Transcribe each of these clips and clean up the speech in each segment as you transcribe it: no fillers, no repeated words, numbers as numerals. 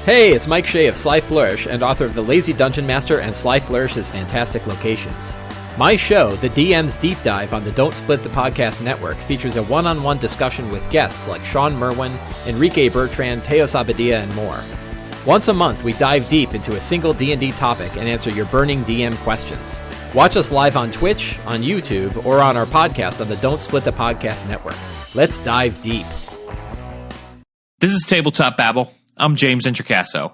Hey, it's Mike Shea of Sly Flourish and author of The Lazy Dungeon Master and Sly Flourish's Fantastic Locations. My show, The DM's Deep Dive on the Don't Split the Podcast Network, features a one-on-one discussion with guests like Sean Merwin, Enrique Bertrand, Teos Abadia, and more. Once a month, we dive deep into a single D&D topic and answer your burning DM questions. Watch us live on Twitch, on YouTube, or on our podcast on the Don't Split the Podcast Network. Let's dive deep. This is Tabletop Babble. I'm James Introcaso.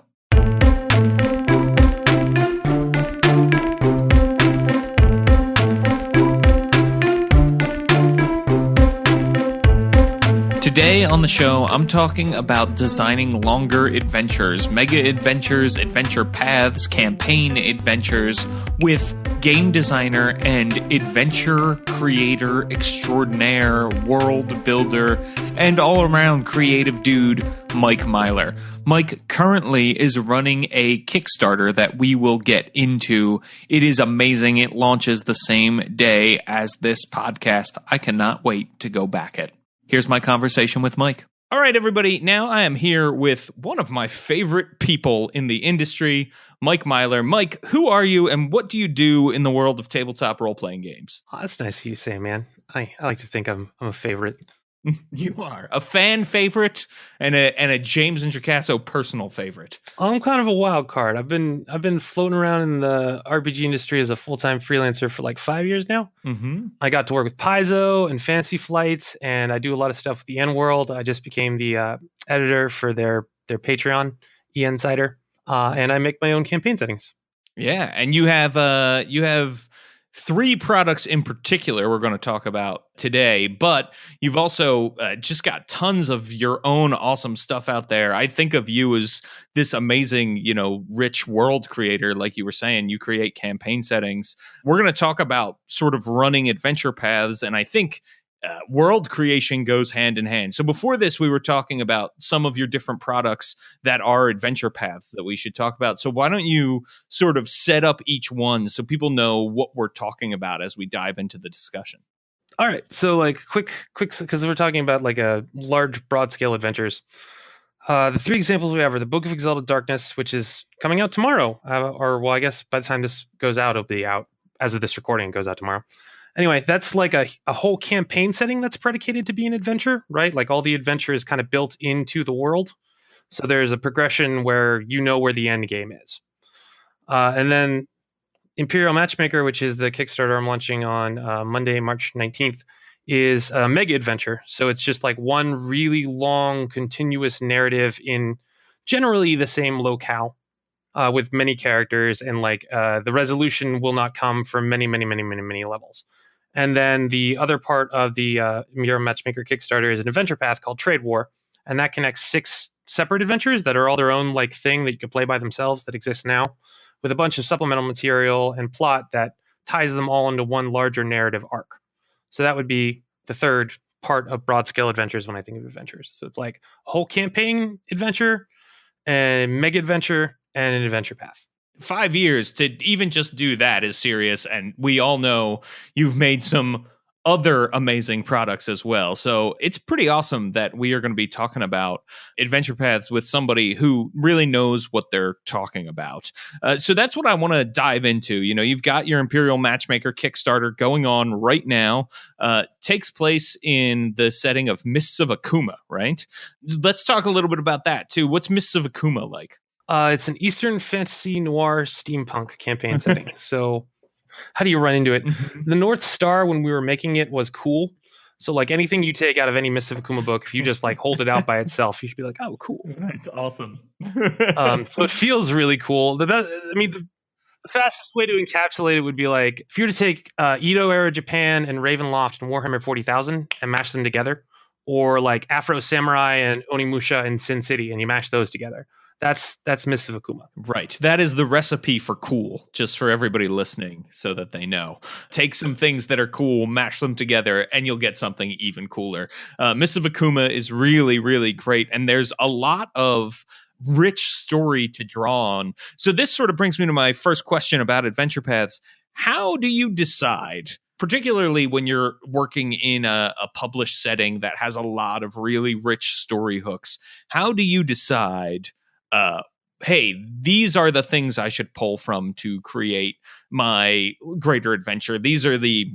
Today on the show, I'm talking about designing longer adventures, mega adventures, adventure paths, campaign adventures with game designer and adventure creator extraordinaire, world builder, and all-around creative dude, Mike Myler. Mike currently is running a Kickstarter that we will get into. It is amazing. It launches the same day as this podcast. I cannot wait to go back it. Here's my conversation with Mike. All right, everybody. Now I am here with one of my favorite people in the industry, Mike Myler. Mike, who are you and what do you do in the world of tabletop role-playing games? Oh, that's nice of you to say, man. I like to think I'm a favorite. You are a fan favorite and a James Introcaso personal favorite. I'm kind of a wild card. I've been floating around in the RPG industry as a full-time freelancer for like 5 years now. Mm-hmm. I got to work with Paizo and Fantasy Flights, and I do a lot of stuff with the N-World. I just became the editor for their Patreon, E-Insider, and I make my own campaign settings. Yeah, and you have three products in particular we're going to talk about today, but you've also just got tons of your own awesome stuff out there. I think of you as this amazing, rich world creator. Like you were saying, you create campaign settings. We're going to talk about sort of running adventure paths, and I think world creation goes hand in hand. So before this, we were talking about some of your different products that are adventure paths that we should talk about. So why don't you sort of set up each one so people know what we're talking about as we dive into the discussion? All right. So like quick, because we're talking about like a large, broad scale adventures. The three examples we have are the Book of Exalted Darkness, which is coming out tomorrow. I guess by the time this goes out, it'll be out. As of this recording, it goes out tomorrow. Anyway, that's like a whole campaign setting that's predicated to be an adventure, right? Like all the adventure is kind of built into the world. So there's a progression where you know where the end game is. And then Imperial Matchmaker, which is the Kickstarter I'm launching on Monday, March 19th, is a mega adventure. So it's just like one really long, continuous narrative in generally the same locale with many characters. And like the resolution will not come from many levels. And then the other part of the Imperial Matchmaker Kickstarter is an adventure path called Trade War. And that connects 6 separate adventures that are all their own like thing that you can play by themselves that exists now, with a bunch of supplemental material and plot that ties them all into one larger narrative arc. So that would be the third part of broad scale adventures when I think of adventures. So it's like a whole campaign adventure, a mega adventure, and an adventure path. 5 years to even just do that is serious. And we all know you've made some other amazing products as well. So it's pretty awesome that we are going to be talking about adventure paths with somebody who really knows what they're talking about. So that's what I want to dive into. You've got your Imperial Matchmaker Kickstarter going on right now. Takes place in the setting of Mists of Akuma, right? Let's talk a little bit about that too. What's Mists of Akuma like? It's an Eastern fantasy noir steampunk campaign setting. So how do you run into it? The North Star, when we were making it, was cool. So like anything you take out of any Mists of Akuma book, if you just like hold it out by itself, you should be like, oh, cool. That's awesome. So it feels really cool. The fastest way to encapsulate it would be like, if you were to take Edo era Japan and Ravenloft and Warhammer 40,000 and mash them together, or like Afro Samurai and Onimusha and Sin City, and you mash those together. That's Mists of Akuma. Right. That is the recipe for cool, just for everybody listening so that they know. Take some things that are cool, mash them together, and you'll get something even cooler. Mists of Akuma is really, really great, and there's a lot of rich story to draw on. So this sort of brings me to my first question about adventure paths. How do you decide, particularly when you're working in a published setting that has a lot of really rich story hooks, how do you decide hey, these are the things I should pull from to create my greater adventure. These are the,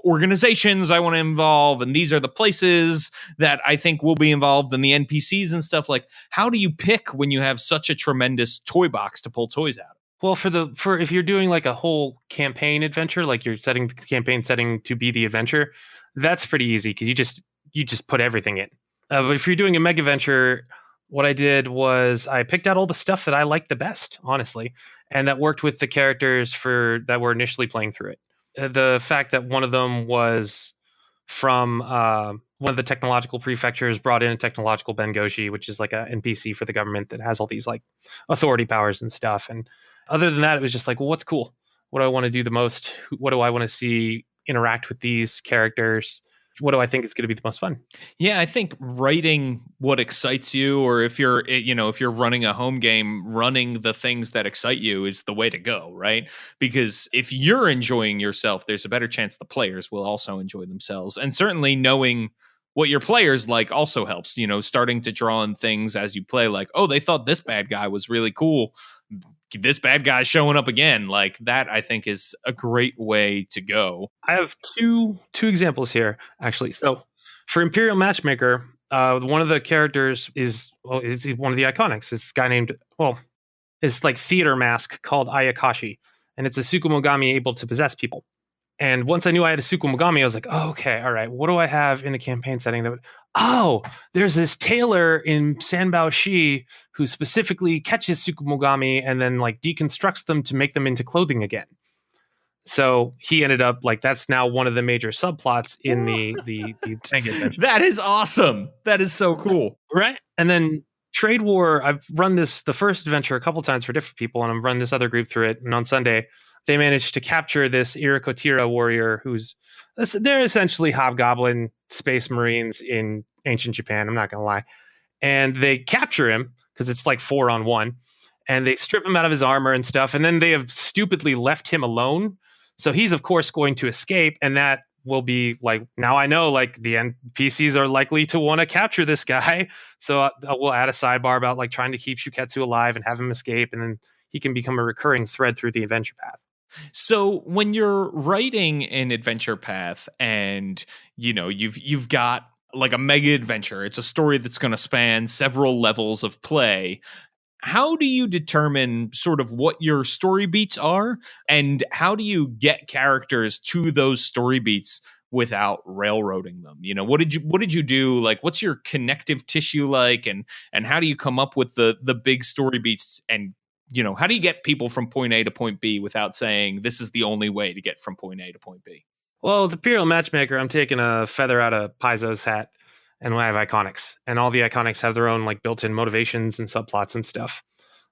organizations I want to involve, and these are the places that I think will be involved in the NPCs and stuff. Like, how do you pick when you have such a tremendous toy box to pull toys out of? Well, for if you're doing like a whole campaign adventure, like you're setting the campaign setting to be the adventure, that's pretty easy because you just put everything in. But if you're doing a mega venture, what I did was I picked out all the stuff that I liked the best, honestly, and that worked with the characters that were initially playing through it. The fact that one of them was from one of the technological prefectures brought in a technological Bengoshi, which is like a NPC for the government that has all these like authority powers and stuff. And other than that, it was just like, well, what's cool? What do I want to do the most? What do I want to see interact with these characters? What do I think is going to be the most fun? Yeah, I think writing what excites you, or if you're running a home game, running the things that excite you is the way to go, right? Because if you're enjoying yourself, there's a better chance the players will also enjoy themselves. And certainly knowing what your players like also helps, starting to draw in things as you play, like, oh, they thought this bad guy was really cool. This bad guy's showing up again. Like that, I think, is a great way to go. I have two examples here, actually. So for Imperial Matchmaker, one of the characters is one of the iconics. It's a guy named, it's like theater mask called Ayakashi, and it's a Tsukumogami able to possess people. And once I knew I had a Tsukumogami, I was like, oh, okay, all right, what do I have in the campaign setting that would, there's this tailor in Sanbaoshi who specifically catches Tsukumogami and then like deconstructs them to make them into clothing again. So he ended up like, that's now one of the major subplots in the manga adventure. That is awesome. That is so cool. Right. And then Trade War, I've run the first adventure a couple times for different people, and I've run this other group through it. And on Sunday, they managed to capture this Irokotira warrior they're essentially hobgoblin space marines in ancient Japan. I'm not going to lie. And they capture him because it's like 4-on-1, and they strip him out of his armor and stuff. And then they have stupidly left him alone. So he's, of course, going to escape. And that will be like, now I know like the NPCs are likely to want to capture this guy. So we'll add a sidebar about like trying to keep Shuketsu alive and have him escape. And then he can become a recurring thread through the adventure path. So when you're writing an adventure path and, you've got like a mega adventure, it's a story that's going to span several levels of play. How do you determine sort of what your story beats are, and how do you get characters to those story beats without railroading them? What did you do? Like, what's your connective tissue like, and how do you come up with the big story beats, and how do you get people from point A to point B without saying this is the only way to get from point A to point B? Well, the Imperial Matchmaker, I'm taking a feather out of Paizo's hat, and I have iconics, and all the iconics have their own like built-in motivations and subplots and stuff.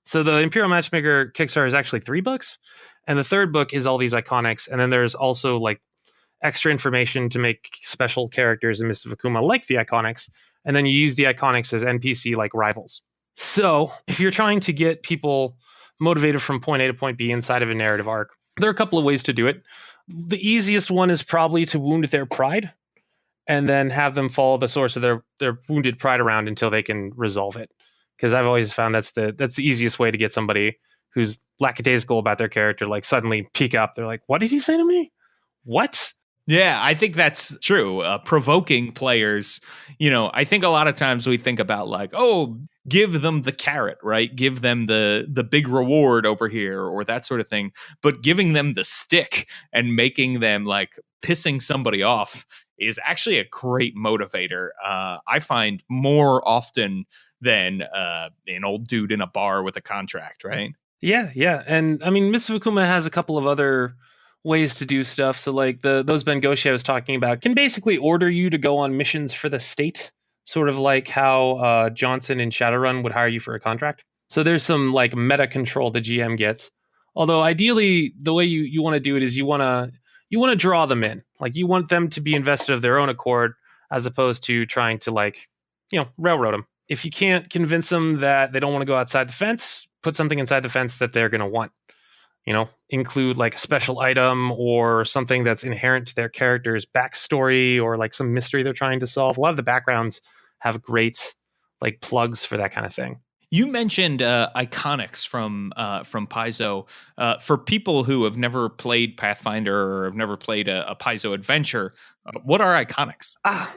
So the Imperial Matchmaker Kickstarter is actually $3, and the third book is all these iconics, and then there's also like extra information to make special characters in Mists of Akuma like the iconics, and then you use the iconics as NPC like rivals. So if you're trying to get people motivated from point A to point B inside of a narrative arc, there are a couple of ways to do it. The easiest one is probably to wound their pride and then have them follow the source of their wounded pride around until they can resolve it. Because I've always found that's the easiest way to get somebody who's lackadaisical about their character, like suddenly peak up. They're like, what did he say to me? What? Yeah, I think that's true. Provoking players, I think a lot of times we think about like, oh, give them the carrot, right? Give them the big reward over here or that sort of thing. But giving them the stick and making them like pissing somebody off is actually a great motivator. I find more often than an old dude in a bar with a contract, right? Yeah. And I mean, Mists of Akuma has a couple of other ways to do stuff. So like those Bengoshi I was talking about can basically order you to go on missions for the state, sort of like how Johnson in Shadowrun would hire you for a contract. So there's some like meta control the GM gets. Although ideally the way you want to do it is you want to draw them in. Like you want them to be invested of their own accord as opposed to trying to like, railroad them. If you can't convince them that they don't want to go outside the fence, put something inside the fence that they're going to want. Include like a special item or something that's inherent to their character's backstory or like some mystery they're trying to solve. A lot of the backgrounds have great like plugs for that kind of thing. You mentioned iconics from Paizo. For people who have never played Pathfinder or have never played a Paizo adventure, what are iconics?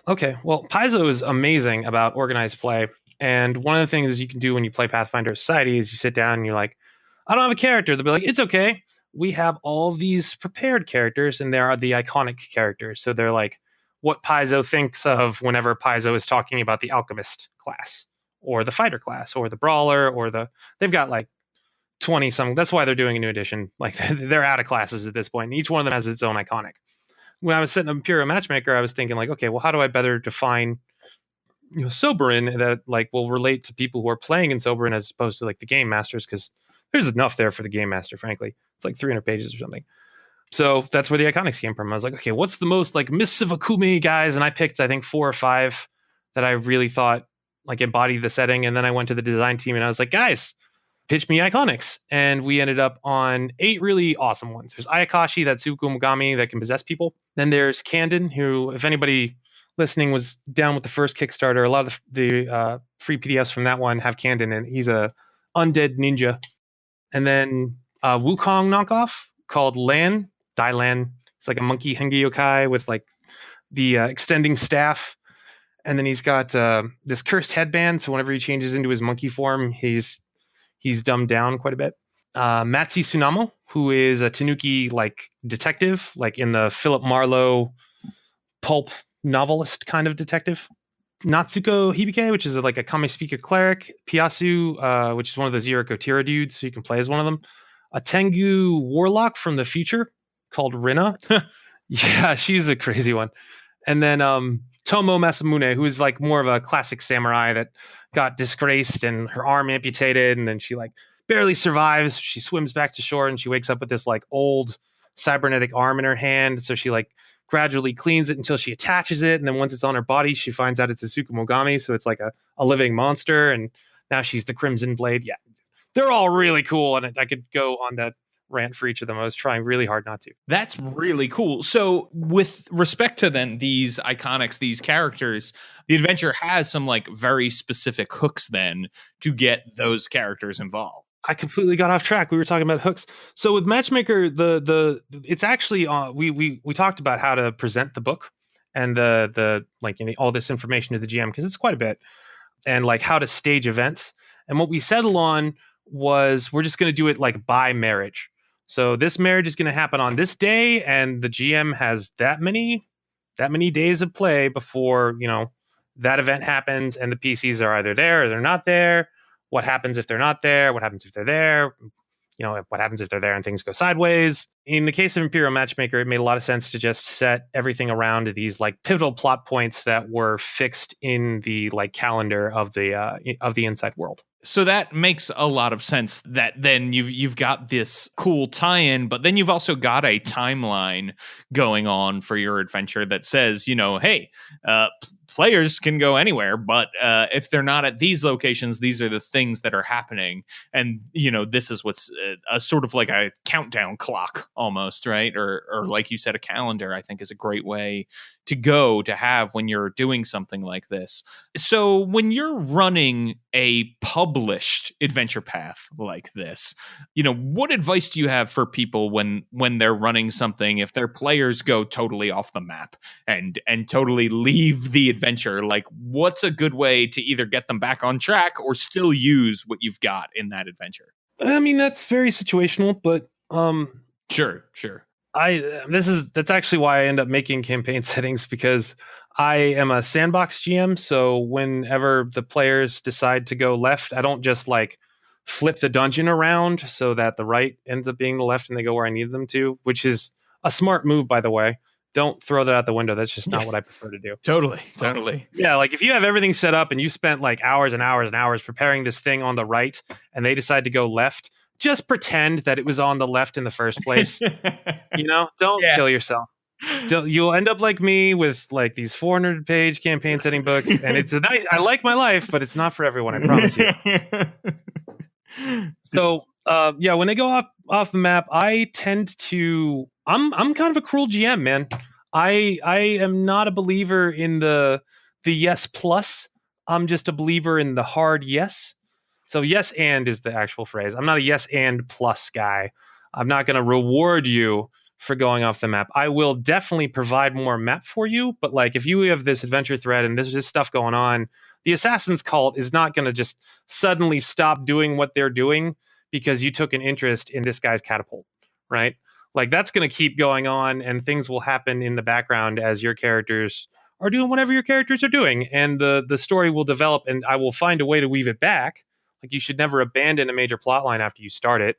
Okay. Well, Paizo is amazing about organized play. And one of the things you can do when you play Pathfinder Society is you sit down and you're like, I don't have a character. They'll be like, it's okay. We have all these prepared characters, and there are the iconic characters. So they're like what Paizo thinks of whenever Paizo is talking about the alchemist class or the fighter class or the brawler or they've got like 20 some. That's why they're doing a new edition. Like they're out of classes at this point. And each one of them has its own iconic. When I was setting up Imperial Matchmaker, I was thinking like, okay, well, how do I better define Soberin that like will relate to people who are playing in Soberin as opposed to like the game masters? Because there's enough there for the game master, frankly. It's like 300 pages or something. So that's where the iconics came from. I was like, okay, what's the most like Mists of Akumi guys? And I picked, I think, 4 or 5 that I really thought like embodied the setting. And then I went to the design team and I was like, guys, pitch me iconics. And we ended up on 8 really awesome ones. There's Ayakashi, that Tsukumogami that can possess people. Then there's Kandon, who, if anybody listening was down with the first Kickstarter, a lot of the free PDFs from that one have Kandon, and he's a undead ninja. And then Wukong knockoff called Dai-Lan. It's like a monkey Hengi yokai with like the extending staff. And then he's got this cursed headband. So whenever he changes into his monkey form, he's dumbed down quite a bit. Matsi Tsunamo, who is a Tanuki like detective, like in the Philip Marlowe pulp novelist kind of detective. Natsuko Hibike, which is like a Kame speaker cleric. Piasu, which is one of those Yuriko Tira dudes, so you can play as one of them. A Tengu warlock from the future called Rina. Yeah, she's a crazy one. And then Tomo Masamune, who is like more of a classic samurai that got disgraced and her arm amputated, and then she like barely survives. She swims back to shore and she wakes up with this like old cybernetic arm in her hand. So she like gradually cleans it until she attaches it, and then once it's on her body, she finds out it's a Tsukumogami, so it's like a living monster, and now she's the Crimson Blade. Yeah, they're all really cool, and I could go on that rant for each of them. I was trying really hard not to. That's really cool. So with respect to then these iconics, these characters, the adventure has some like very specific hooks then to get those characters involved. I completely got off track. We were talking about hooks. So with Matchmaker, it's actually we talked about how to present the book and the like all this information to the GM, because it's quite a bit, and like how to stage events. And what we settled on was we're just going to do it like by marriage. So this marriage is going to happen on this day, and the GM has that many days of play before that event happens, and the PCs are either there or they're not there. What happens if they're not there? What happens if they're there? What happens if they're there and things go sideways? In the case of Imperial Matchmaker, it made a lot of sense to just set everything around these like pivotal plot points that were fixed in the like calendar of the inside world. So that makes a lot of sense, that then you've got this cool tie-in, but then you've also got a timeline going on for your adventure that says, hey, players can go anywhere, but if they're not at these locations, these are the things that are happening. And, this is what's a sort of like a countdown clock almost, right? Or like you said, a calendar, I think is a great way to have when you're doing something like this. So when you're running a published adventure path like this, what advice do you have for people when they're running something, if their players go totally off the map and totally leave the adventure? Like, what's a good way to either get them back on track or still use what you've got in that adventure? I mean, that's very situational, but Sure. That's actually why I end up making campaign settings, because I am a sandbox GM. So whenever the players decide to go left, I don't just like flip the dungeon around so that the right ends up being the left and they go where I need them to, which is a smart move, by the way. Don't throw that out the window. That's just not what I prefer to do. Totally. Yeah, like if you have everything set up and you spent like hours and hours and hours preparing this thing on the right and they decide to go left, just pretend that it was on the left in the first place. Don't kill yourself. You'll end up like me with like these 400-page campaign setting books, and it's I like my life, but it's not for everyone, I promise you. So when they go off the map, I tend to I'm kind of a cruel GM, man. I am not a believer in the yes plus. I'm just a believer in the hard yes. So yes and is the actual phrase. I'm not a yes and plus guy. I'm not going to reward you for going off the map. I will definitely provide more map for you, but like if you have this adventure thread and there's this stuff going on, the Assassin's Cult is not going to just suddenly stop doing what they're doing because you took an interest in this guy's catapult, right? Like that's going to keep going on and things will happen in the background as your characters are doing whatever your characters are doing, and the story will develop and I will find a way to weave it back. Like you should never abandon a major plot line after you start it.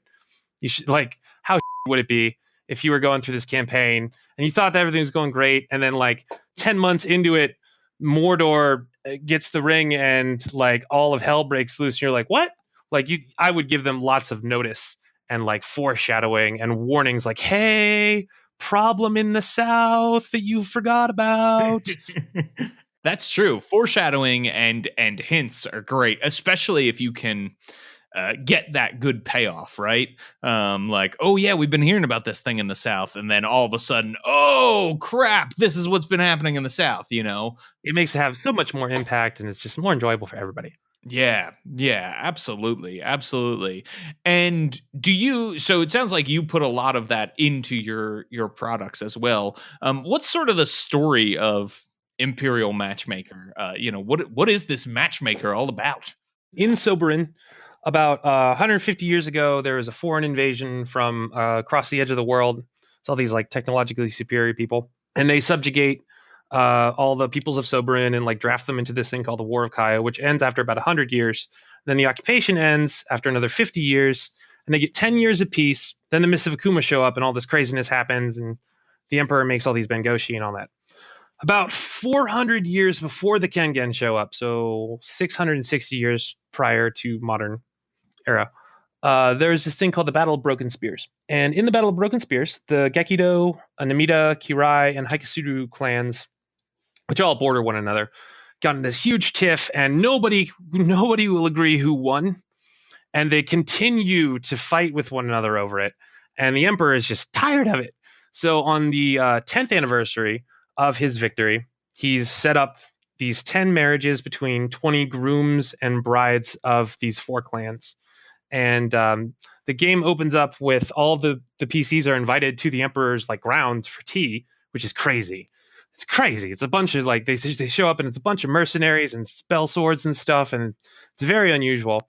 You should, like, how would it be if you were going through this campaign and you thought that everything was going great, and then like 10 months into it, Mordor gets the ring and like all of hell breaks loose, and you're like, what? Like I would give them lots of notice and like foreshadowing and warnings, like, hey, problem in the south that you forgot about. That's true. Foreshadowing and hints are great, especially if you can get that good payoff, right? Like, oh yeah, we've been hearing about this thing in the South, and then all of a sudden, oh crap, this is what's been happening in the South. You know, it makes it have so much more impact, and it's just more enjoyable for everybody. Yeah, absolutely. And so it sounds like you put a lot of that into your products as well. What's sort of the story of Imperial Matchmaker? What is this matchmaker all about? In Soberin, about 150 years ago, there was a foreign invasion from across the edge of the world. It's all these like technologically superior people, and they subjugate all the peoples of Soberin and like draft them into this thing called the War of Kaya, which ends after about 100 years. Then the occupation ends after another 50 years, and they get 10 years of peace. Then the Mists of Akuma show up, and all this craziness happens, and the Emperor makes all these Bengoshi and all that. About 400 years before the Kengen show up, so 660 years prior to modern era, there's this thing called the Battle of Broken Spears. And in the Battle of Broken Spears, the Gekido, Namida, Kirai, and Haikasuru clans, which all border one another, got in this huge tiff, and nobody will agree who won. And they continue to fight with one another over it. And the Emperor is just tired of it. So on the 10th anniversary of his victory, he's set up these 10 marriages between 20 grooms and brides of these four clans. And the game opens up with all the PCs are invited to the Emperor's like grounds for tea, which is crazy. It's crazy. It's a bunch of like they show up and it's a bunch of mercenaries and spell swords and stuff, and it's very unusual.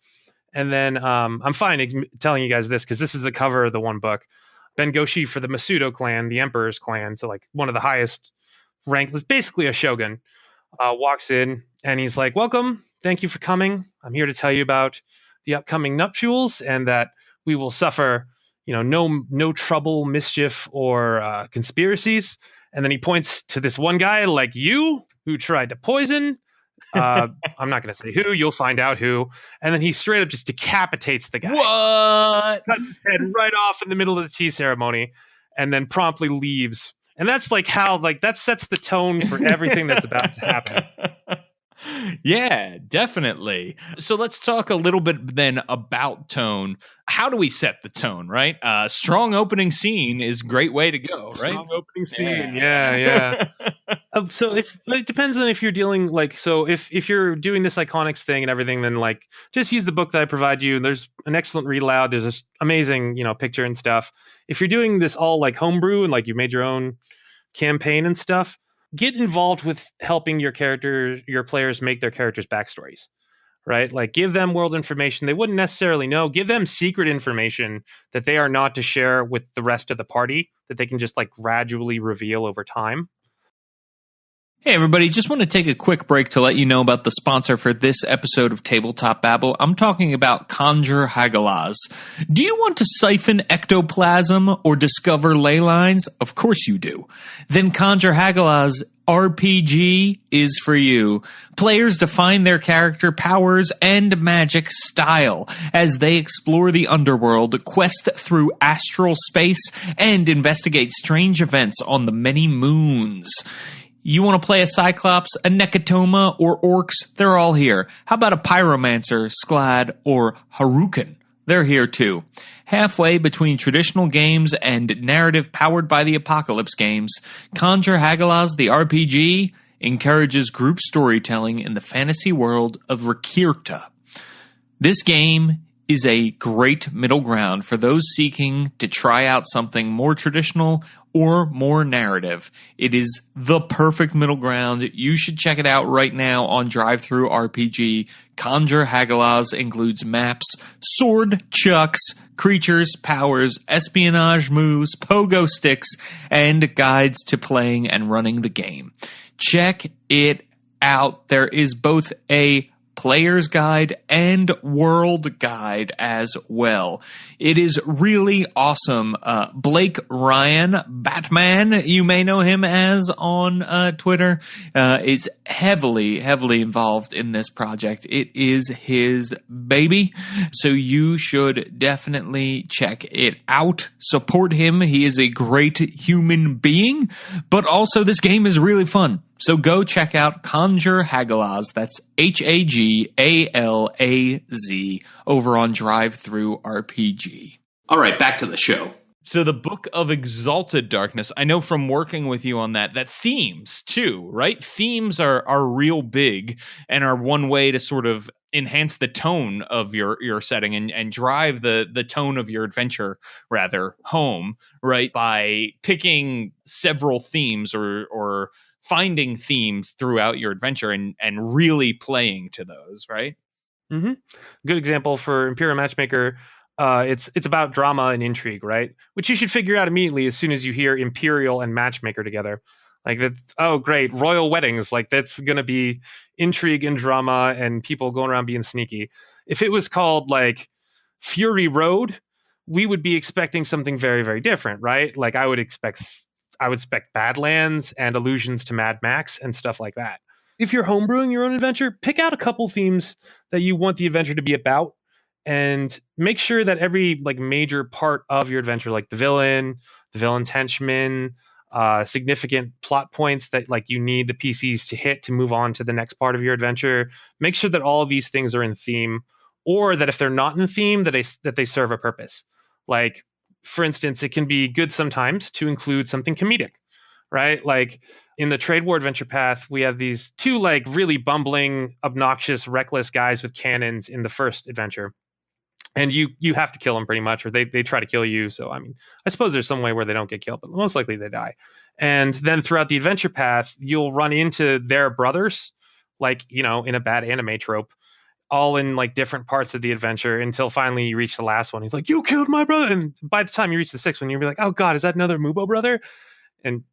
And then I'm fine telling you guys this because this is the cover of the one book. Bengoshi for the Masudo clan, the Emperor's clan, so like one of the highest ranked, basically a shogun, walks in and he's like, "Welcome, thank you for coming. I'm here to tell you about the upcoming nuptials and that we will suffer, no trouble, mischief, or conspiracies." And then he points to this one guy like you who tried to poison. I'm not going to say who. You'll find out who. And then he straight up just decapitates the guy. What? Cuts his head right off in the middle of the tea ceremony and then promptly leaves. And that's like how, like, that sets the tone for everything that's about to happen. Yeah, definitely. So let's talk a little bit then about tone. How do we set the tone, right? Strong opening scene is a great way to go, right? Strong opening scene, yeah. So it depends on if you're dealing like, so if you're doing this Iconics thing and everything, then like just use the book that I provide you. There's an excellent read aloud. There's this amazing, picture and stuff. If you're doing this all like homebrew and like you've made your own campaign and stuff, get involved with helping your players make their characters' backstories, right? Like give them world information they wouldn't necessarily know. Give them secret information that they are not to share with the rest of the party that they can just like gradually reveal over time. Hey everybody, just want to take a quick break to let you know about the sponsor for this episode of Tabletop Babble. I'm talking about Conjure Hagalaz. Do you want to siphon ectoplasm or discover ley lines? Of course you do. Then Conjure Hagalaz RPG is for you. Players define their character powers and magic style as they explore the underworld, quest through astral space, and investigate strange events on the many moons. You want to play a Cyclops, a Nekatoma, or Orcs? They're all here. How about a Pyromancer, Sklad, or Harukin? They're here too. Halfway between traditional games and narrative powered by the Apocalypse games, Conjure Hagalaz the RPG encourages group storytelling in the fantasy world of Rikirta. This game is a great middle ground for those seeking to try out something more traditional or more narrative. It is the perfect middle ground. You should check it out right now on Drive-Thru RPG. Conjure Hagalaz includes maps, sword chucks, creatures, powers, espionage moves, pogo sticks, and guides to playing and running the game. Check it out. There is both a player's guide and world guide as well. It is really awesome. Blake Ryan, Batman, you may know him as on Twitter, is heavily involved in this project. It is his baby, so you should definitely check it out. Support him. He is a great human being, but also this game is really fun. So go check out Conjure Hagalaz, that's Hagalaz, over on Drive-Thru RPG. All right, back to the show. So the Book of Exalted Darkness, I know from working with you on that themes too, right? Themes are real big and are one way to sort of enhance the tone of your setting and drive the tone of your adventure rather home, right? By picking several themes or finding themes throughout your adventure and really playing to those, right? Mm-hmm. Good example for Imperial Matchmaker. It's about drama and intrigue, right? Which you should figure out immediately as soon as you hear Imperial and Matchmaker together. Like that's, oh great, royal weddings. Like that's gonna be intrigue and drama and people going around being sneaky. If it was called like Fury Road, we would be expecting something very, very different, right? Like I would expect Badlands and allusions to Mad Max and stuff like that. If you're homebrewing your own adventure, pick out a couple themes that you want the adventure to be about and make sure that every like major part of your adventure, like the villain's henchman, significant plot points that like you need the PCs to hit to move on to the next part of your adventure. Make sure that all of these things are in theme, or that if they're not in theme, that they serve a purpose. Like, for instance, it can be good sometimes to include something comedic, right? Like in the Trade War Adventure Path, we have these two like really bumbling, obnoxious, reckless guys with cannons in the first adventure. And you have to kill them pretty much, or they try to kill you. So, I mean, I suppose there's some way where they don't get killed, but most likely they die. And then throughout the adventure path, you'll run into their brothers, like, you know, in a bad anime trope, all in like different parts of the adventure until finally you reach the last one. He's like, you killed my brother. And by the time you reach the sixth one, you'll be like, oh God, is that another Mubo brother? And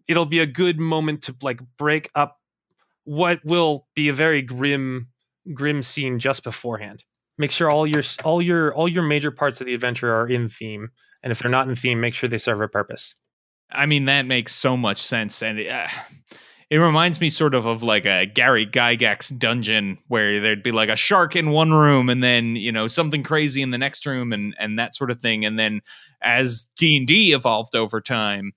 it'll be a good moment to like break up what will be a very grim scene just beforehand. Make sure all your major parts of the adventure are in theme. And if they're not in theme, make sure they serve a purpose. I mean, that makes so much sense. And it reminds me sort of like a Gary Gygax dungeon where there'd be like a shark in one room and then, you know, something crazy in the next room and that sort of thing. And then as D&D evolved over time,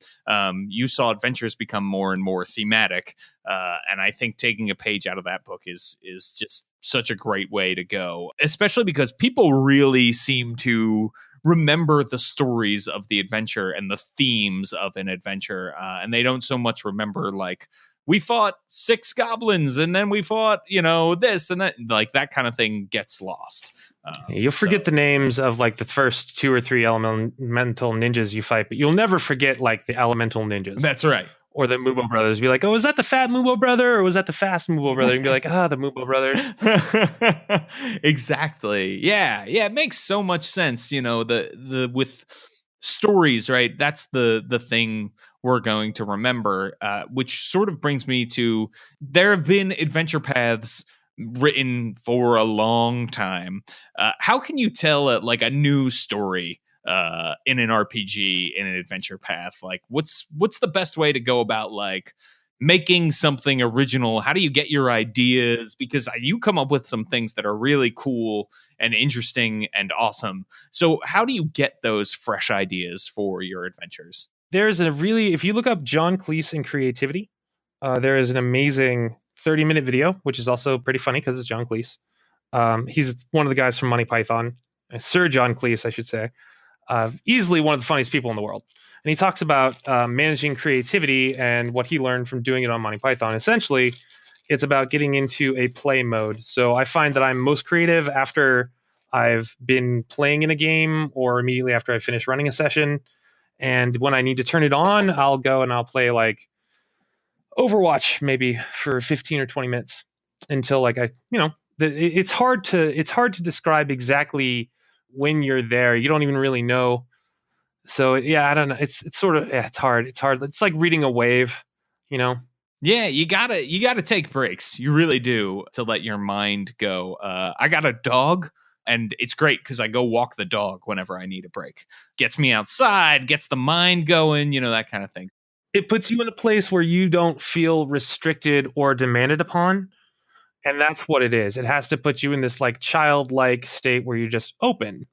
you saw adventures become more and more thematic. And I think taking a page out of that book is just such a great way to go, especially because people really seem to remember the stories of the adventure and the themes of an adventure. And they don't so much remember like, we fought 6 goblins and then we fought, you know, this and that, like that kind of thing gets lost. You'll forget the names of like the first 2 or 3 elemental ninjas you fight, but you'll never forget like the elemental ninjas. That's right. Or the Mubo brothers. Be like, oh, was that the fat Mubo brother or was that the fast Mubo brother? And be like, the Mubo brothers. Exactly. Yeah. It makes so much sense. You know, the with stories, right? That's the thing we're going to remember, which sort of brings me to, there have been adventure paths written for a long time. How can you tell like a new story in an RPG, in an adventure path? Like what's the best way to go about like making something original? How do you get your ideas? Because you come up with some things that are really cool and interesting and awesome. So how do you get those fresh ideas for your adventures? There's if you look up John Cleese and creativity, there is an amazing 30-minute video, which is also pretty funny because it's John Cleese. He's one of the guys from Monty Python, Sir John Cleese, I should say. Easily one of the funniest people in the world. And he talks about managing creativity and what he learned from doing it on Monty Python. Essentially, It's about getting into a play mode. So I find that I'm most creative after I've been playing in a game or immediately after I finish running a session. And when I need to turn it on, I'll go and I'll play like Overwatch maybe for 15 or 20 minutes until like it's hard to describe exactly when you're there. You don't even really know. So yeah, I don't know. It's sort of it's hard. It's hard. It's like reading a wave, you know. Yeah, you gotta take breaks. You really do, to let your mind go. I got a dog, and it's great because I go walk the dog whenever I need a break. Gets me outside, gets the mind going, that kind of thing. It puts you in a place where you don't feel restricted or demanded upon. And that's what it is. It has to put you in this like childlike state where you're just open.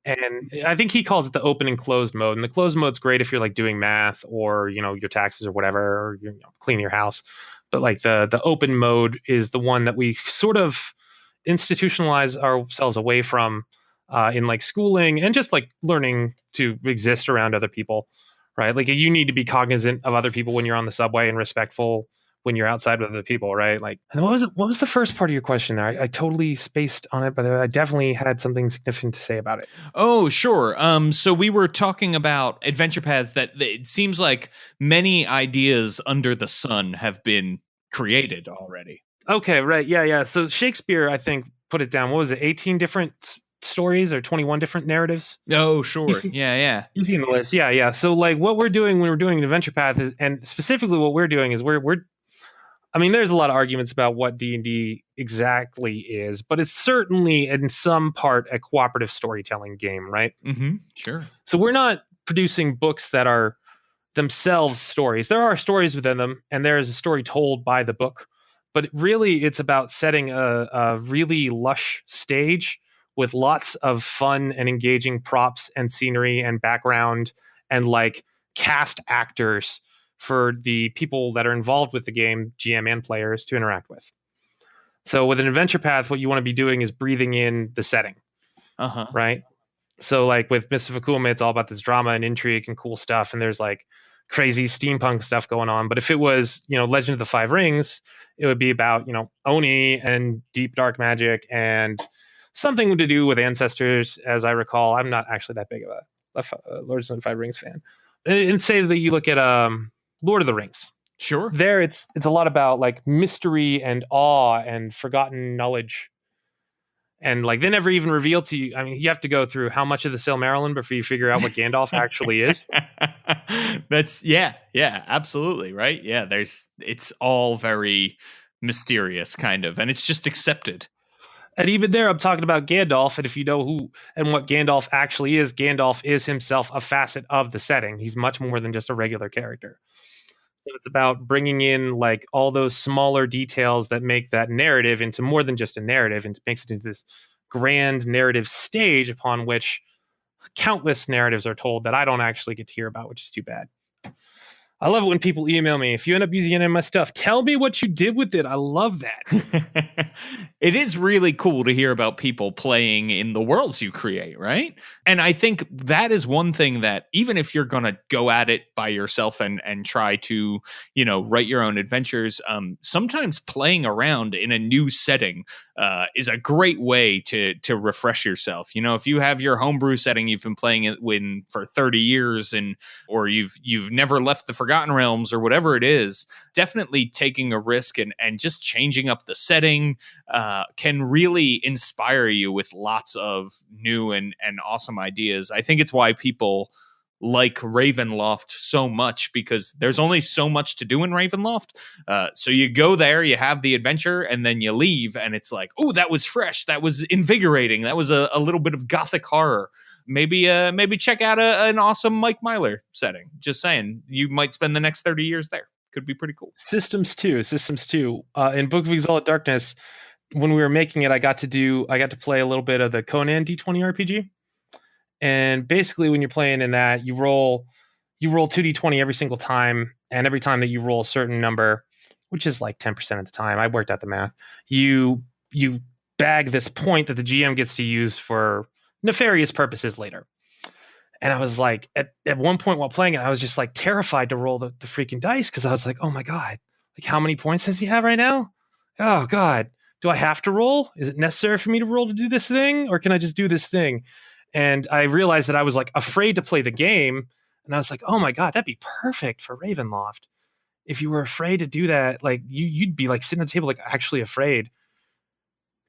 And I think he calls it the open and closed mode. And the closed mode's great if you're like doing math or, your taxes or whatever, or you're cleaning your house. But like the open mode is the one that we sort of institutionalize ourselves away from in like schooling and just like learning to exist around other people, right? Like you need to be cognizant of other people when you're on the subway and respectful when you're outside with other people, right? Like, and what was the first part of your question there? I totally spaced on it, but I definitely had something significant to say about it. Oh, sure. So we were talking about adventure paths that it seems like many ideas under the sun have been created already. Okay, right. Yeah. So Shakespeare, I think, put it down. What was it? 18 different stories or 21 different narratives? Oh, sure. Yeah. You've seen the list. Yeah. So like what we're doing when we're doing an adventure path is, and specifically what we're doing is there's a lot of arguments about what D&D exactly is, but it's certainly in some part a cooperative storytelling game, right? Mm-hmm. Sure. So we're not producing books that are themselves stories. There are stories within them, and there is a story told by the book. But really, it's about setting a really lush stage with lots of fun and engaging props and scenery and background and like cast actors for the people that are involved with the game, GM and players, to interact with. So with an adventure path, what you want to be doing is breathing in the setting, right? So like with Mists of Akuma, it's all about this drama and intrigue and cool stuff, and there's like crazy steampunk stuff going on. But if it was, Legend of the Five Rings, it would be about, Oni and deep dark magic and something to do with ancestors, as I recall. I'm not actually that big of a Lord of the Five Rings fan. And say that you look at Lord of the Rings. Sure. There, it's a lot about like mystery and awe and forgotten knowledge. And like they never even reveal to you. I mean, you have to go through how much of the Silmarillion before you figure out what Gandalf actually is. That's yeah, absolutely, right? Yeah, it's all very mysterious kind of, and it's just accepted. And even there, I'm talking about Gandalf, and if you know who and what Gandalf actually is, Gandalf is himself a facet of the setting. He's much more than just a regular character. So it's about bringing in like all those smaller details that make that narrative into more than just a narrative, and makes it into this grand narrative stage upon which countless narratives are told that I don't actually get to hear about, which is too bad. I love it when people email me. If you end up using any of my stuff, tell me what you did with it. I love that. It is really cool to hear about people playing in the worlds you create, right? And I think that is one thing that even if you're going to go at it by yourself and try to, write your own adventures, sometimes playing around in a new setting is a great way to refresh yourself. If you have your homebrew setting you've been playing it for 30 years or you've never left the Forgotten Realms or whatever it is, definitely taking a risk and just changing up the setting can really inspire you with lots of new and awesome ideas. I think it's why people like Ravenloft so much, because there's only so much to do in Ravenloft. So you go there, you have the adventure, and then you leave, and it's like, oh, that was fresh, that was invigorating, that was a little bit of gothic horror. Maybe check out an awesome Mike Myler setting. Just saying, you might spend the next 30 years there. Could be pretty cool. Systems 2. In Book of Exalted Darkness, when we were making it, I got to play a little bit of the Conan D20 RPG. And basically when you're playing in that, you roll 2d20 every single time, and every time that you roll a certain number, which is like 10% of the time, I worked out the math, you bag this point that the GM gets to use for nefarious purposes later. And I was like, at one point while playing it, I was just like terrified to roll the freaking dice, because I was like, oh my God, like how many points does he have right now? oh God, do I have to roll? Is it necessary for me to roll to do this thing? Or can I just do this thing? And I realized that I was like afraid to play the game. And I was like, oh my God, that'd be perfect for Ravenloft. If you were afraid to do that, like you'd be like sitting at the table, like actually afraid.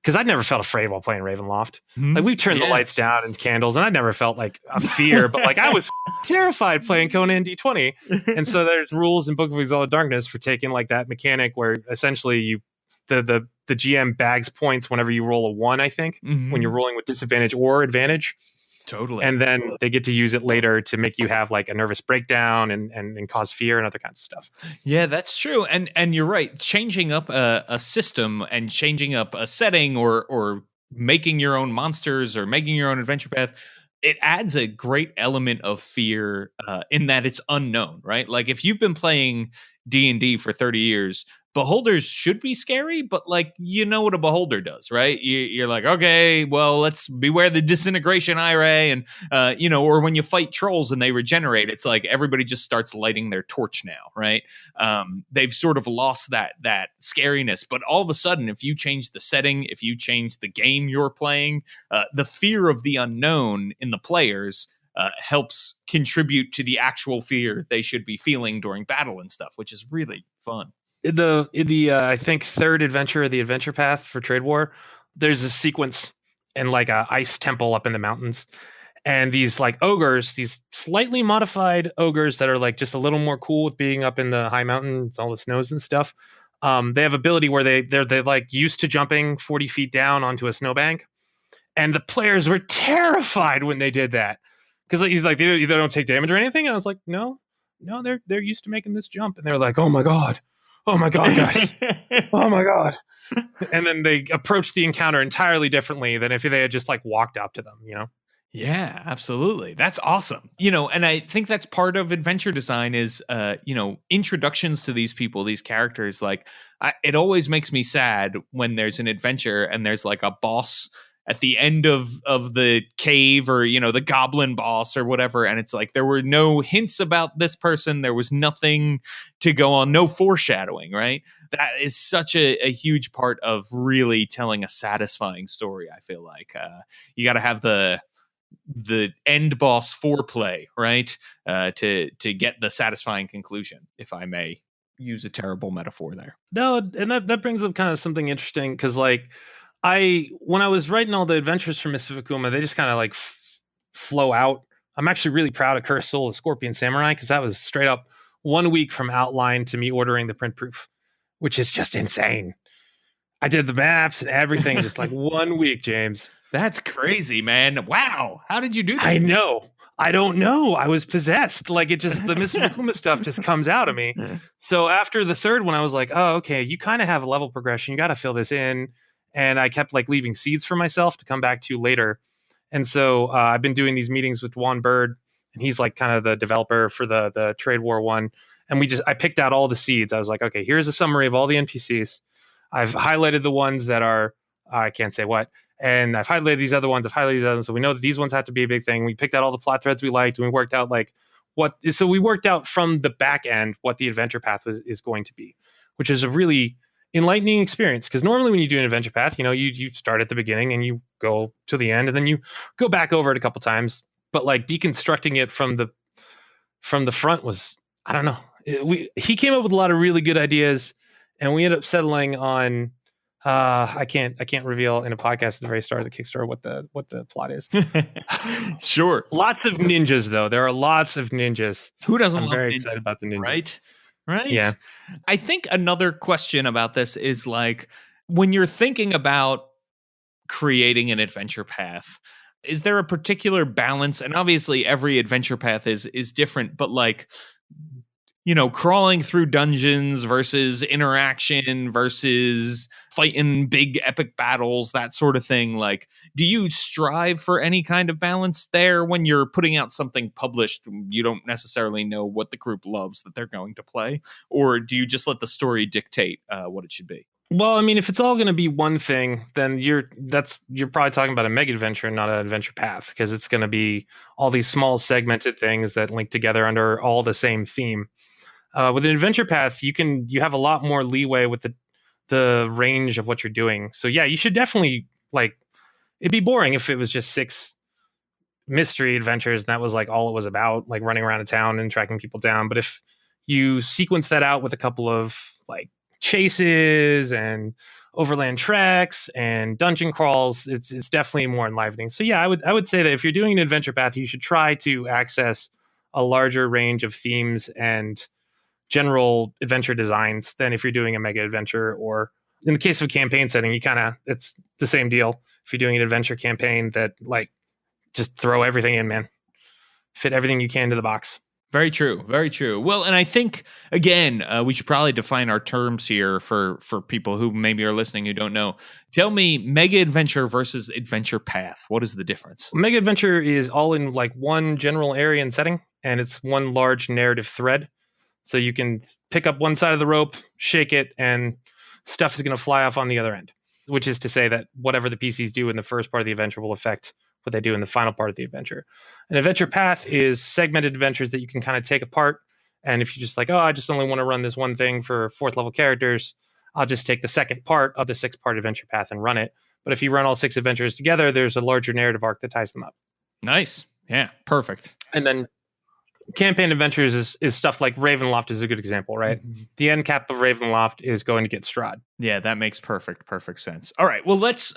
Because I'd never felt afraid while playing Ravenloft. Like we've turned the lights down and candles, and I never felt like a fear, but like I was terrified playing Conan D20. And so there's rules in Book of Exalted Darkness for taking like that mechanic where essentially the GM bags points whenever you roll a 1, I think, when you're rolling with disadvantage or advantage. Totally. And then they get to use it later to make you have like a nervous breakdown and cause fear and other kinds of stuff. Yeah, that's true. And you're right. Changing up a system and changing up a setting or making your own monsters or making your own adventure path, it adds a great element of fear in that it's unknown, right? Like if you've been playing D&D for 30 years, beholders should be scary, but like you know what a beholder does, right? You're like, okay, well, let's beware the disintegration eye ray, and or when you fight trolls and they regenerate, it's like everybody just starts lighting their torch now, right? They've sort of lost that scariness, but all of a sudden, if you change the setting, if you change the game you're playing, the fear of the unknown in the players helps contribute to the actual fear they should be feeling during battle and stuff, which is really fun. In the I think third adventure, the adventure path for Trade War, there's a sequence in like a ice temple up in the mountains, and these like ogres, these slightly modified ogres that are like just a little more cool with being up in the high mountains, all the snows and stuff. They have ability where they're like used to jumping 40 feet down onto a snowbank, and the players were terrified when they did that because he's like they don't take damage or anything, and I was like no, they're used to making this jump, and they're like oh my god, guys. Oh my God. And then they approach the encounter entirely differently than if they had just like walked up to them, Yeah, absolutely. That's awesome. And I think that's part of adventure design is, introductions to these people, these characters. Like, it always makes me sad when there's an adventure and there's like a boss at the end of the cave or, the goblin boss or whatever. And it's like, there were no hints about this person. There was nothing to go on, no foreshadowing, right? That is such a huge part of really telling a satisfying story. I feel like you got to have the end boss foreplay, right? To get the satisfying conclusion, if I may use a terrible metaphor there. No, and that brings up kind of something interesting because like when I was writing all the adventures for Mists of Akuma, they just kind of like flow out. I'm actually really proud of Cursed Soul of Scorpion Samurai because that was straight up 1 week from outline to me ordering the print proof, which is just insane. I did the maps and everything just like 1 week, James. That's crazy, man. Wow. How did you do that? I know. I don't know. I was possessed. Like the Mists of Akuma stuff just comes out of me. So after the third one, I was like, oh, okay, you kind of have a level progression. You got to fill this in. And I kept like leaving seeds for myself to come back to later. And so I've been doing these meetings with Juan Bird, and he's like kind of the developer for the Trade War one. And I picked out all the seeds. I was like, okay, here's a summary of all the NPCs. I've highlighted the ones that are, I can't say what. And I've highlighted these other ones. I've highlighted these other ones. So we know that these ones have to be a big thing. We picked out all the plot threads we liked, and we worked out like so we worked out from the back end what the adventure path is going to be, which is a really enlightening experience. Because normally when you do an adventure path, you start at the beginning and you go to the end, and then you go back over it a couple times. But like deconstructing it from the front was, I don't know. He came up with a lot of really good ideas, and we ended up settling on. I can't reveal in a podcast at the very start of the Kickstarter what the plot is. Sure. Lots of ninjas, though. There are lots of ninjas. Who doesn't? I'm love very ninjas, excited about the ninjas. Right. Yeah. I think another question about this is like when you're thinking about creating an adventure path, is there a particular balance? And obviously, every adventure path is different, but like, crawling through dungeons versus interaction versus fighting big epic battles, that sort of thing. Like, do you strive for any kind of balance there when you're putting out something published? You don't necessarily know what the group loves that they're going to play, or do you just let the story dictate what it should be? Well, I mean, if it's all going to be one thing, then you're probably talking about a mega adventure and not an adventure path, because it's going to be all these small segmented things that link together under all the same theme. With an adventure path, you have a lot more leeway with the range of what you're doing. So yeah, you should definitely like. It'd be boring if it was just 6 mystery adventures and that was like all it was about, like running around a town and tracking people down. But if you sequence that out with a couple of like chases and overland treks and dungeon crawls, it's definitely more enlivening. So yeah, I would say that if you're doing an adventure path, you should try to access a larger range of themes and general adventure designs than if you're doing a mega adventure. Or in the case of a campaign setting, it's the same deal. If you're doing an adventure campaign, that like just throw everything in, man. Fit everything you can to the box. Very true. Very true. Well, and I think again, we should probably define our terms here for people who maybe are listening who don't know. Tell me, mega adventure versus adventure path. What is the difference? Mega adventure is all in like one general area and setting, and it's one large narrative thread. So you can pick up one side of the rope, shake it, and stuff is going to fly off on the other end. Which is to say that whatever the PCs do in the first part of the adventure will affect what they do in the final part of the adventure. An adventure path is segmented adventures that you can kind of take apart. And if you just like, oh, I just only want to run this one thing for 4th level characters, I'll just take the second part of the 6-part adventure path and run it. But if you run all 6 adventures together, there's a larger narrative arc that ties them up. Nice. Yeah, perfect. And then campaign adventures is stuff like Ravenloft is a good example, right? Mm-hmm. The end cap of Ravenloft is going to get Strahd. Yeah, that makes perfect sense. All right, well let's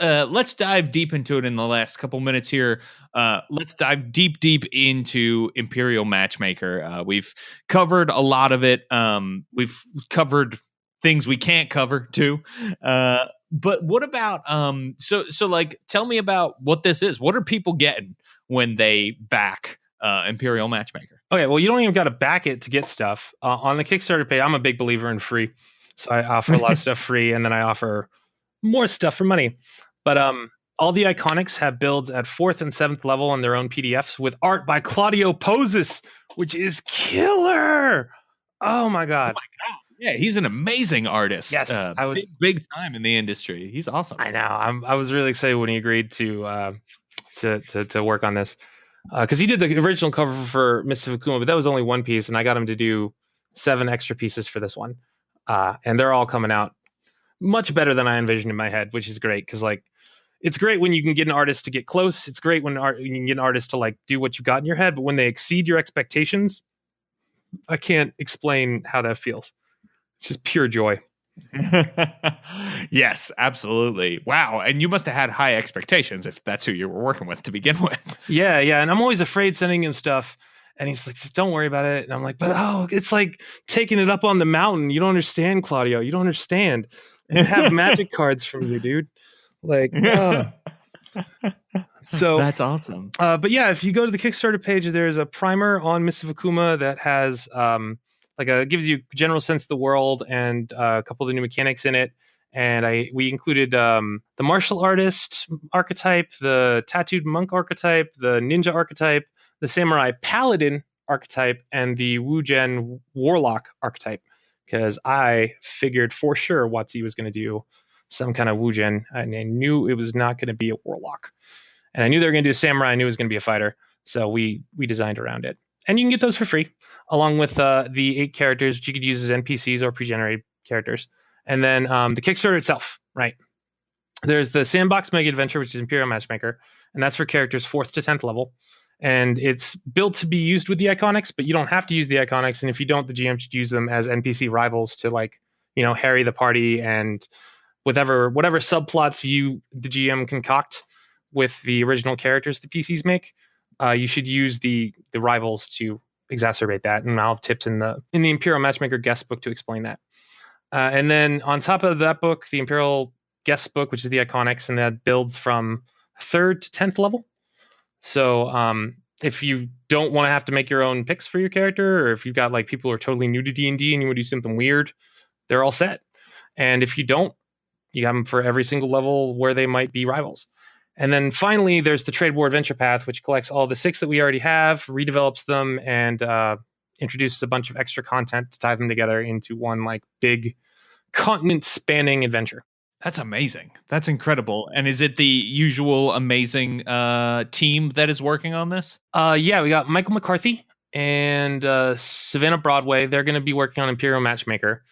dive deep into it in the last couple minutes here. Let's dive deep into Imperial Matchmaker. We've covered a lot of it. We've covered things we can't cover too. But what about so like tell me about what this is. What are people getting when they back Imperial Matchmaker? Okay, well, you don't even got to back it to get stuff. On the Kickstarter page, I'm a big believer in free. So I offer a lot of stuff free, and then I offer more stuff for money. But all the Iconics have builds at 4th and 7th level on their own PDFs with art by Claudio Poses, which is killer. Oh, my God. Yeah, he's an amazing artist. Yes, I was big time in the industry. He's awesome. I know. I was really excited when he agreed to work on this. Because he did the original cover for Mists of Akuma, but that was only one piece, and I got him to do 7 extra pieces for this one. And they're all coming out much better than I envisioned in my head, which is great. Because like, it's great when you can get an artist to get close. It's great when you can get an artist to like do what you've got in your head. But when they exceed your expectations, I can't explain how that feels. It's just pure joy. Yes, absolutely. Wow. And you must have had high expectations if that's who you were working with to begin with. Yeah. And I'm always afraid sending him stuff. And he's like, just don't worry about it. And I'm like, but it's like taking it up on the mountain. You don't understand, Claudio. You don't understand. I have magic cards from you, dude. Like, So that's awesome. But yeah, if you go to the Kickstarter page, there's a primer on Mists of Akuma that has gives you a general sense of the world and a couple of the new mechanics in it. And we included the martial artist archetype, the tattooed monk archetype, the ninja archetype, the samurai paladin archetype, and the Wujen warlock archetype. Because I figured for sure WotC was going to do some kind of Wujen, and I knew it was not going to be a warlock. And I knew they were going to do a samurai. I knew it was going to be a fighter. So we designed around it. And you can get those for free, along with the 8 characters, which you could use as NPCs or pre-generated characters. And then the Kickstarter itself, right? There's the Sandbox Mega Adventure, which is Imperial Matchmaker. And that's for characters 4th to 10th level. And it's built to be used with the Iconics, but you don't have to use the Iconics. And if you don't, the GM should use them as NPC rivals to harry the party and whatever subplots the GM concoct with the original characters the PCs make. You should use the rivals to exacerbate that. And I'll have tips in the Imperial Matchmaker guest book to explain that. And then on top of that book, the Imperial guest book, which is the Iconics, and that builds from 3rd to 10th level. So if you don't want to have to make your own picks for your character, or if you've got like people who are totally new to D&D and you want to do something weird, they're all set. And if you don't, you have them for every single level where they might be rivals. And then finally, there's the Trade War Adventure Path, which collects all the 6 that we already have, redevelops them, and introduces a bunch of extra content to tie them together into one like big continent-spanning adventure. That's amazing. That's incredible. And is it the usual amazing team that is working on this? Yeah, we got Michael McCarthy and Savannah Broadway. They're going to be working on Imperial Matchmaker.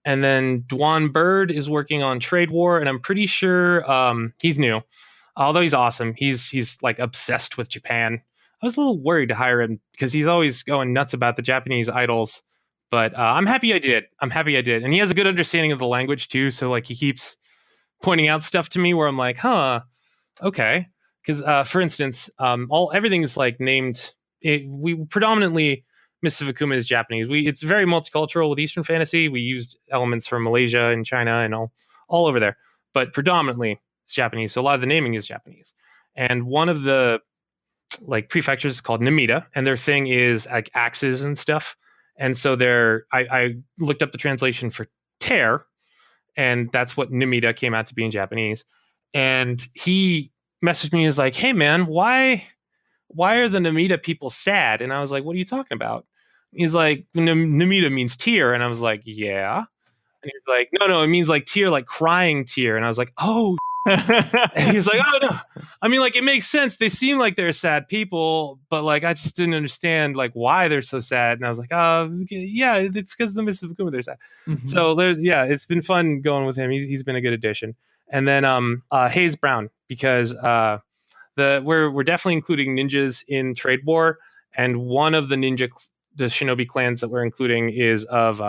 And then Dwan Bird is working on Trade War, and I'm pretty sure he's new. Although he's awesome. He's like obsessed with Japan. I was a little worried to hire him because he's always going nuts about the Japanese idols. But I'm happy I did. And he has a good understanding of the language too. So like he keeps pointing out stuff to me where I'm like, huh, okay. Because for instance, everything is like named. We predominantly Mists of Akuma is Japanese. It's very multicultural with Eastern fantasy. We used elements from Malaysia and China and all over there, but predominantly it's Japanese. So a lot of the naming is Japanese. And one of the like prefectures is called Namida, and their thing is like axes and stuff. And so I looked up the translation for tear, and that's what Namida came out to be in Japanese. And he messaged me as like, hey man, why are the Namida people sad? And I was like, what are you talking about? He's like, Namida means tear. And I was like, yeah. And he's like, no, it means like tear, like crying tear. And I was like, oh. And he's like, oh no. I mean, like, it makes sense. They seem like they're sad people, but like, I just didn't understand like why they're so sad. And I was like, yeah, it's because the Mists of Akuma they're sad. Mm-hmm. So it's been fun going with him. He's been a good addition. And then Hayes Brown, because we're definitely including ninjas in Trade War, and one of the shinobi clans that we're including is of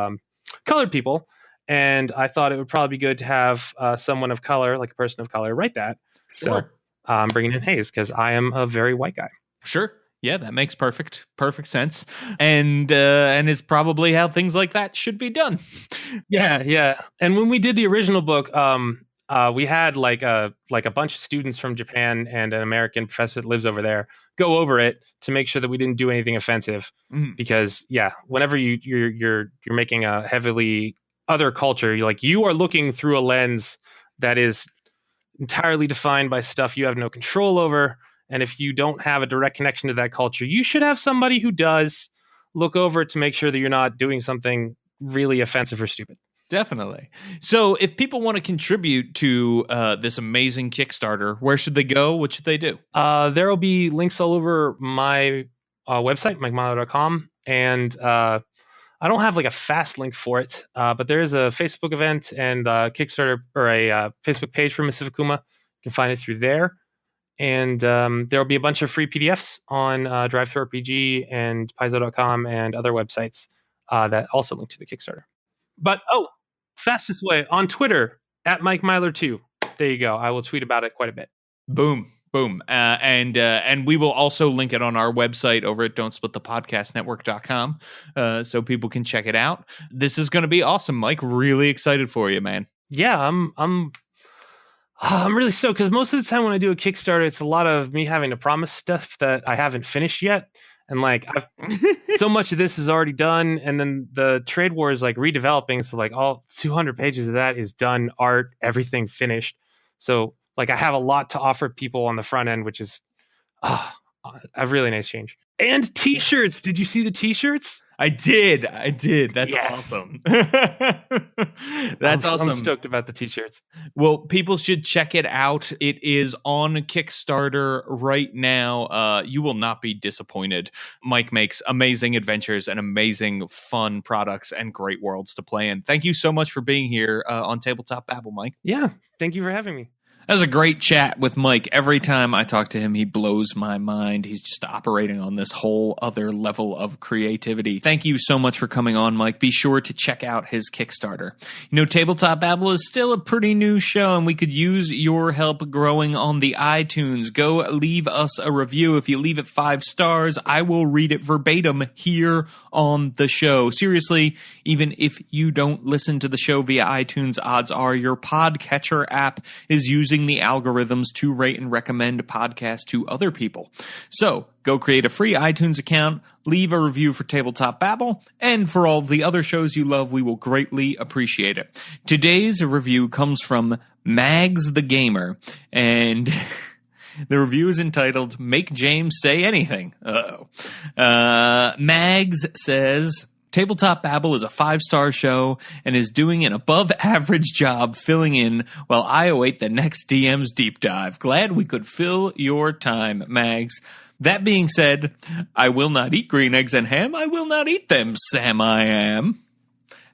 colored people. And I thought it would probably be good to have someone of color, like a person of color, write that. Sure. So I'm bringing in Hayes because I am a very white guy. Sure. Yeah, that makes perfect sense. And is probably how things like that should be done. Yeah. And when we did the original book, we had like a bunch of students from Japan and an American professor that lives over there go over it to make sure that we didn't do anything offensive. Because whenever you're making a heavily other culture, you are looking through a lens that is entirely defined by stuff you have no control over. And if you don't have a direct connection to that culture, you should have somebody who does look over it to make sure that you're not doing something really offensive or stupid. Definitely. So if people want to contribute to this amazing Kickstarter, where should they go? What should they do? There will be links all over my website, MikeMyler.com. And I don't have like a fast link for it, but there is a Facebook event and Kickstarter or a Facebook page for Mists of Akuma. You can find it through there. And there will be a bunch of free PDFs on DriveThruRPG and Paizo.com and other websites that also link to the Kickstarter. But fastest way on Twitter at Mike Myler 2. There you go. I will tweet about it quite a bit. Boom. And we will also link it on our website over at don'tsplitthepodcastnetwork.com so people can check it out. This is going to be awesome, Mike. Really excited for you, man. Yeah, I'm really stoked because most of the time when I do a Kickstarter, it's a lot of me having to promise stuff that I haven't finished yet. And like so much of this is already done, and then the Trade War is like redeveloping, so like all 200 pages of that is done, art, everything finished. So like I have a lot to offer people on the front end, which is a really nice change. And t-shirts. Did you see the t-shirts? I did. That's awesome. That's awesome. I'm stoked about the t-shirts. Well, people should check it out. It is on Kickstarter right now. You will not be disappointed. Mike makes amazing adventures and amazing fun products and great worlds to play in. Thank you so much for being here on Tabletop Babble, Mike. Yeah. Thank you for having me. That was a great chat with Mike. Every time I talk to him, he blows my mind. He's just operating on this whole other level of creativity. Thank you so much for coming on, Mike. Be sure to check out his Kickstarter. You know, Tabletop Babble is still a pretty new show, and we could use your help growing on the iTunes. Go leave us a review. If you leave it 5 stars, I will read it verbatim here on the show. Seriously, even if you don't listen to the show via iTunes, odds are your podcatcher app is using the algorithms to rate and recommend podcasts to other people. So go create a free iTunes account, leave a review for Tabletop Babble, and for all the other shows you love, we will greatly appreciate it. Today's review comes from Mags the Gamer, and the review is entitled, Make James Say Anything. Mags says, Tabletop Babble is a 5-star show and is doing an above-average job filling in while I await the next DM's deep dive. Glad we could fill your time, Mags. That being said, I will not eat green eggs and ham. I will not eat them, Sam I am.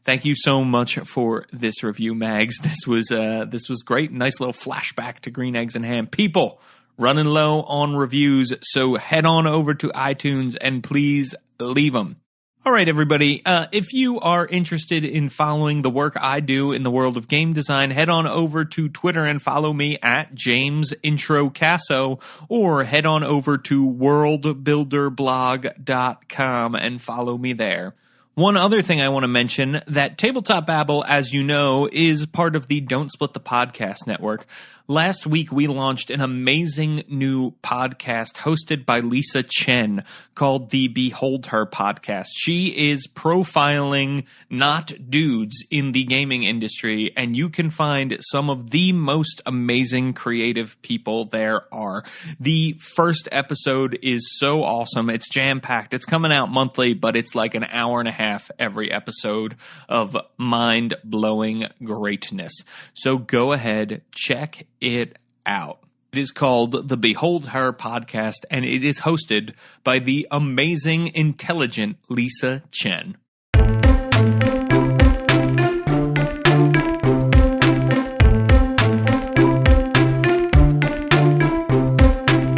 Thank you so much for this review, Mags. This was great. Nice little flashback to Green Eggs and Ham. People, running low on reviews, so head on over to iTunes and please leave them. All right, everybody, if you are interested in following the work I do in the world of game design, head on over to Twitter and follow me at James Introcaso, or head on over to worldbuilderblog.com and follow me there. One other thing I want to mention, that Tabletop Babble, as you know, is part of the Don't Split the Podcast network. Last week, we launched an amazing new podcast hosted by Lisa Chen called the Behold Her podcast. She is profiling not dudes in the gaming industry, and you can find some of the most amazing creative people there are. The first episode is so awesome. It's jam-packed. It's coming out monthly, but it's like an hour and a half every episode of mind-blowing greatness. So go ahead, check it out. It is called the Behold Her podcast, and it is hosted by the amazing, intelligent Lisa Chen.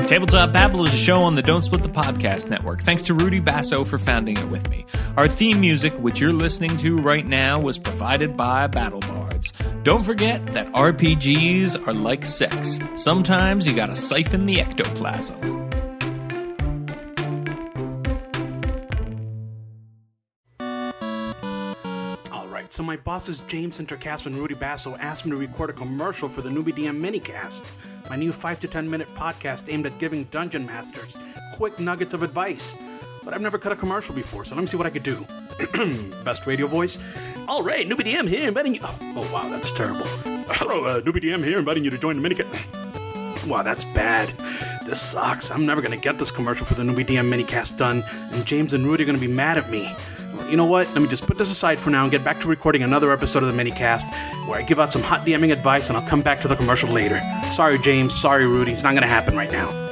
Tabletop Babble is a show on the Don't Split the Podcast network. Thanks to Rudy Basso for founding it with me. Our theme music, which you're listening to right now, was provided by Battle Bards. Don't forget that RPGs are like sex. Sometimes you gotta siphon the ectoplasm. So my bosses James Introcaso and Rudy Basso asked me to record a commercial for the Newbie DM Minicast, my new 5 to 10 minute podcast aimed at giving dungeon masters quick nuggets of advice. But I've never cut a commercial before, so let me see what I could do. Best radio voice. All right, Newbie DM here, inviting you. Oh wow, that's terrible. Hello, Newbie DM here, inviting you to join the Minicast. Wow, that's bad. This sucks. I'm never gonna get this commercial for the Newbie DM Minicast done, and James and Rudy are gonna be mad at me. You know what? Let me just put this aside for now and get back to recording another episode of the minicast where I give out some hot DMing advice, and I'll come back to the commercial later. Sorry, James. Sorry, Rudy. It's not going to happen right now.